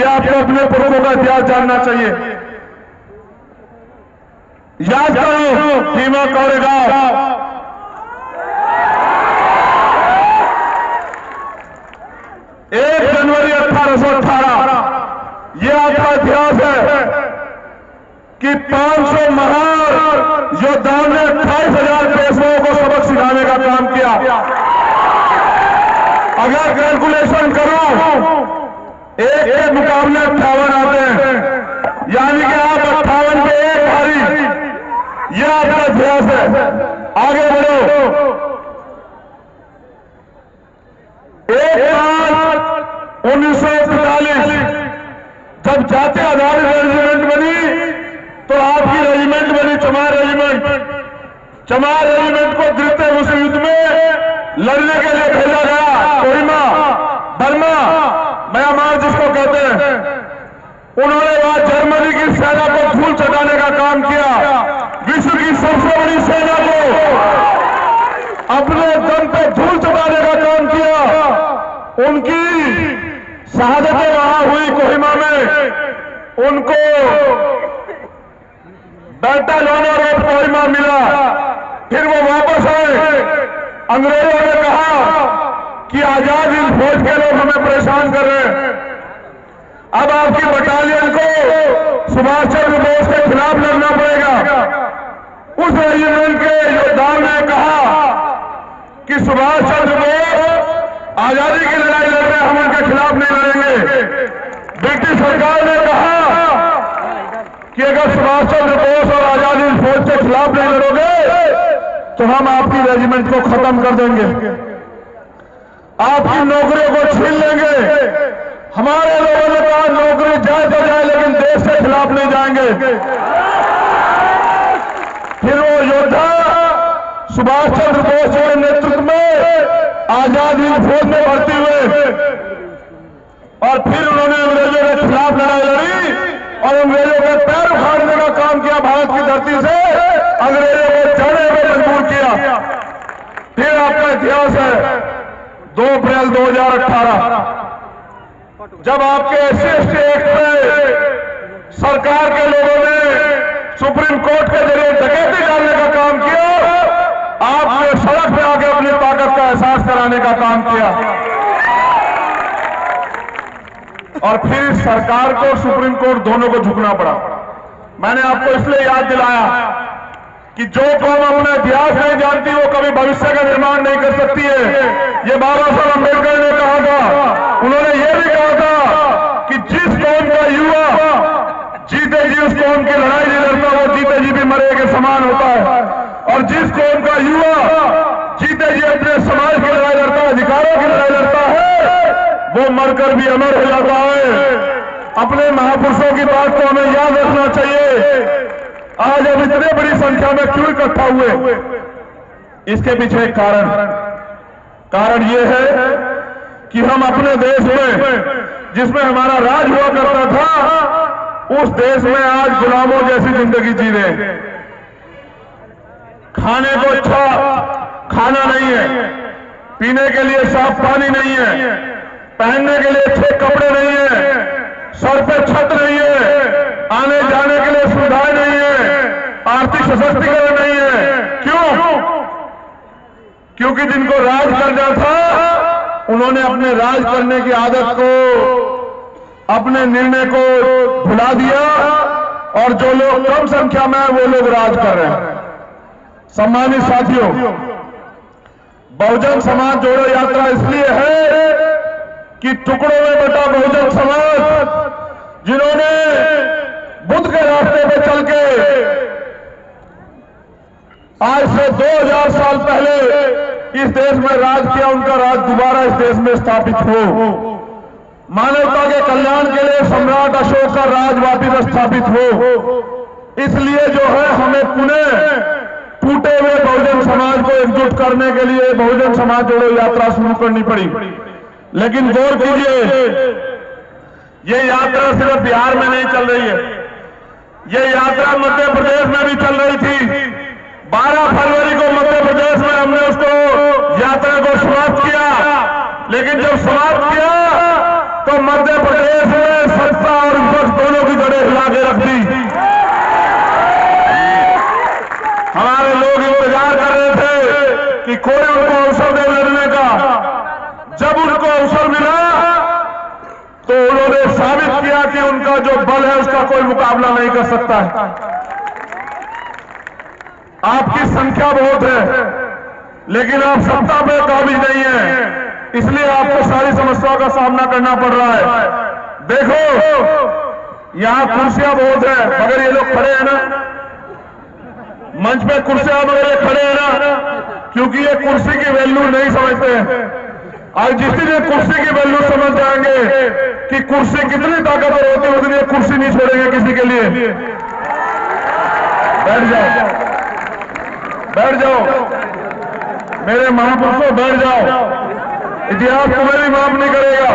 ये आपको अपने पुरखों का इतिहास जानना चाहिए। याद करो भीमा कोरेगांव, 1 जनवरी 1818, ये आपका इतिहास है कि 500 महान योद्धाओं ने 28,000 पेशवाओं को सबक सिखाने का काम किया। अगर कैलकुलेशन करूं, एक के मुकाबले 58 आते हैं, यानी कि आप 58 पे 1 भारी। यह आपका इतिहास है। आगे बढ़ो। 1 मार्च 1945 जब जातीय आधारित रेजिमेंट बनी तो आपकी रेजिमेंट बनी चमार रेजिमेंट। चमार रेजिमेंट को द्वितीय विश्व युद्ध में लड़ने के लिए भेजा गया कोहिमा, बर्मा, म्यांमार जिसको कहते हैं। उन्होंने वहां जर्मनी की सेना को धूल चटाने का काम किया। विश्व की सबसे बड़ी सेना को अपने दम पे धूल चटाने का काम किया। उनकी शहादतें वहां हुई कोहिमा में। उनको बैटल ऑनर ऑफ कोहिमा मिला। फिर वो वापस आए। अंग्रेजों ने कहा कि आजाद हिंद फौज के लोग हमें परेशान कर रहे हैं, अब आपकी बटालियन को सुभाष चंद्र बोस के खिलाफ लड़ना पड़ेगा। उस रेजिमेंट के योद्धाओं ने कहा कि सुभाष चंद्र बोस आजादी की लड़ाई लड़ रहे हैं, हम उनके खिलाफ नहीं लड़ेंगे। ब्रिटिश सरकार ने कहा कि अगर सुभाष चंद्र बोस और आजादी हिंद फौज के खिलाफ नहीं लड़ोगे तो हम आपकी रेजिमेंट को खत्म कर देंगे, आपकी नौकरियों को छीन लेंगे। हमारे लोगों ने कहा नौकरी जाए तो जाए लेकिन देश के खिलाफ नहीं जाएंगे। फिर वो योद्धा सुभाष चंद्र बोस के नेतृत्व में आजाद हिंद फौज में भर्ती हुए और फिर उन्होंने अंग्रेजों के खिलाफ लड़ाई लड़ी और अंग्रेजों के पैर उखाड़ने का काम किया। भारत की धरती से अंग्रेजों को जाने में मजबूर किया। फिर आपका इतिहास है 2 अप्रैल 2018 जब आपके SC/ST एक्ट में सरकार के लोगों ने सुप्रीम कोर्ट के जरिए डकैती डालने का काम किया। आपने सड़क पे आके अपनी ताकत का एहसास कराने का काम किया और फिर सरकार को सुप्रीम कोर्ट दोनों को झुकना पड़ा। मैंने आपको इसलिए याद दिलाया कि जो कौम अपना इतिहास नहीं जानती वो कभी भविष्य का निर्माण नहीं कर सकती है। ये बाबा साहब अम्बेडकर ने कहा था। उन्होंने ये भी कहा था कि जिस कौम का युवा जीते जी उस कौम की लड़ाई नहीं लड़ता वो जीते जी भी मरे के समान होता है, और जिस कौम का युवा जीते जी अपने समाज की लड़ाई लड़ता है, अधिकारों की लड़ाई लड़ता है, वो मरकर भी अमर हो जाता है। अपने महापुरुषों की बात को हमें याद रखना चाहिए। आज हम इतने बड़ी संख्या में क्यों इकट्ठा हुए? इसके पीछे एक कारण यह है कि हम अपने देश में जिसमें हमारा राज हुआ करता था उस देश में आज गुलामों जैसी जिंदगी जी रहे हैं। खाने को अच्छा खाना नहीं है, पीने के लिए साफ पानी नहीं है, पहनने के लिए अच्छे कपड़े नहीं है, सर पे छत नहीं है, आने जाने के लिए सुविधाएं नहीं है, आर्थिक सशक्तिकरण नहीं है। क्यों? क्योंकि जिनको राज करना था उन्होंने अपने राज करने की आदत को, अपने निर्णय को भुला दिया और जो लोग कम संख्या में हैं वो लोग राज कर रहे हैं। सम्मानित साथियों, बहुजन समाज जोड़ो यात्रा इसलिए है कि टुकड़ों में बटा बहुजन समाज जिन्होंने बुद्ध के रास्ते पे चल के आज से 2000 साल पहले इस देश में राज किया, उनका राज दोबारा इस देश में स्थापित हो। मानवता के कल्याण के लिए सम्राट अशोक का राज वापिस स्थापित हो। इसलिए जो है हमें पुनः टूटे हुए बहुजन समाज को एकजुट करने के लिए बहुजन समाज जोड़ो यात्रा शुरू करनी पड़ी। लेकिन गौर कीजिए, ये यात्रा सिर्फ बिहार में नहीं चल रही है, ये यात्रा मध्य प्रदेश में भी चल रही थी। 12 फरवरी को मध्य प्रदेश में हमने उसको यात्रा को समाप्त किया, लेकिन जब समाप्त किया तो मध्य प्रदेश में दिया कि उनका जो बल है उसका कोई मुकाबला नहीं कर सकता है। आपकी संख्या बहुत है, लेकिन आप सत्ता पे काबिज नहीं है, इसलिए आपको सारी समस्याओं का सामना करना पड़ रहा है। देखो, यहां कुर्सियां बहुत है, मगर ये लोग खड़े हैं ना, मंच पे कुर्सियां मगर ये खड़े हैं ना, क्योंकि ये कुर्सी की वैल्यू नहीं समझते हैं। आज जिस दिन ये कुर्सी की वैल्यू समझ जाएंगे कि कुर्सी कितनी ताकतवर होती है, उस दिन ये कुर्सी नहीं छोड़ेंगे किसी के लिए। बैठ जाओ, बैठ जाओ मेरे महापुरुषों, बैठ जाओ। इतिहास तुम्हें भी माफ नहीं करेगा।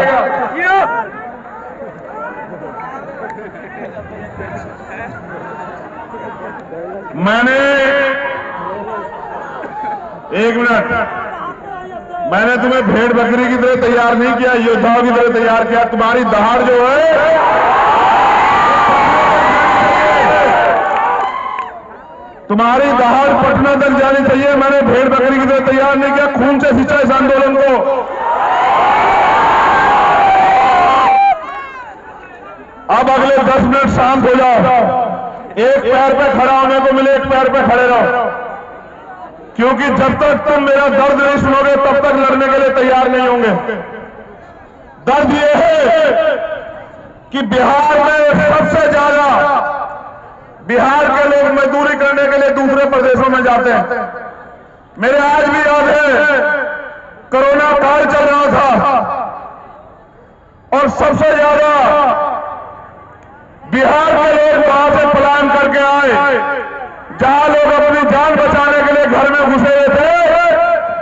मैंने एक मिनट, मैंने तुम्हें भेड़ बकरी की तरह तैयार नहीं किया, योद्धाओं की तरह तैयार किया। तुम्हारी दहाड़ जो है, तुम्हारी दहाड़ पटना तक जानी चाहिए। मैंने भेड़ बकरी की तरह तैयार नहीं किया, खून से सिंचा इस आंदोलन को। अब अगले 10 मिनट शांत हो जाओ, एक पैर पे खड़ा होने को मिले, एक पैर पे खड़े रहो, क्योंकि जब तक तुम मेरा दर्द नहीं सुनोगे तब तक लड़ने के लिए तैयार नहीं होंगे। दर्द यह है कि बिहार में सबसे ज्यादा बिहार के लोग मजदूरी करने के लिए दूसरे प्रदेशों में जाते हैं। मेरे आज भी याद है, कोरोना काल चल रहा था और सबसे ज्यादा बिहार के लोग वहां से पलायन करके आए। जहां लोग अपनी जान बचाने के लिए घर में घुसे हुए थे,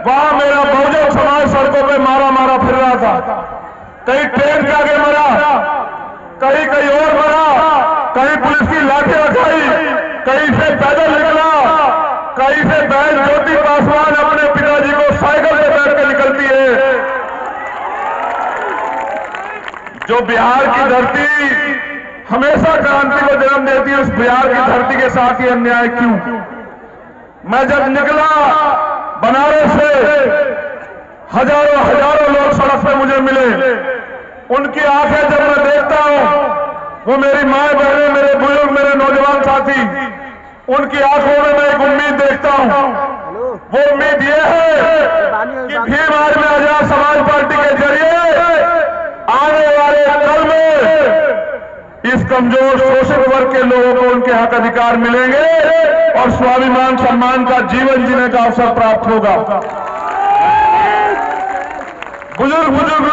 वहां मेरा बहुजन समाज सड़कों पे मारा मारा फिर रहा था। कहीं ट्रेन के आगे मरा, कहीं कहीं और मरा, कहीं पुलिस की लाठी रखाई, कहीं से पैदल निकला, कहीं से बहन ज्योति पासवान अपने पिताजी को साइकिल से बैठ के निकलती है। जो बिहार की धरती हमेशा क्रांति को जन्म देती है, उस बिहार की धरती के साथ ही अन्याय क्यों? मैं जब निकला बनारस से, हजारों हजारों लोग सड़क पे मुझे मिले। उनकी आंखें जब मैं देखता हूं, वो मेरी माए बहनें, मेरे बुजुर्ग, मेरे नौजवान साथी, उनकी आंखों में मैं एक उम्मीद देखता हूं। वो उम्मीद ये है कि भीम आर्मी आजाद समाज पार्टी के जरिए आने वाले कल में इस कमजोर शोषित वर्ग के लोगों को उनके हक अधिकार मिलेंगे और स्वाभिमान सम्मान का जीवन जीने का अवसर प्राप्त होगा। बुजुर्ग लोग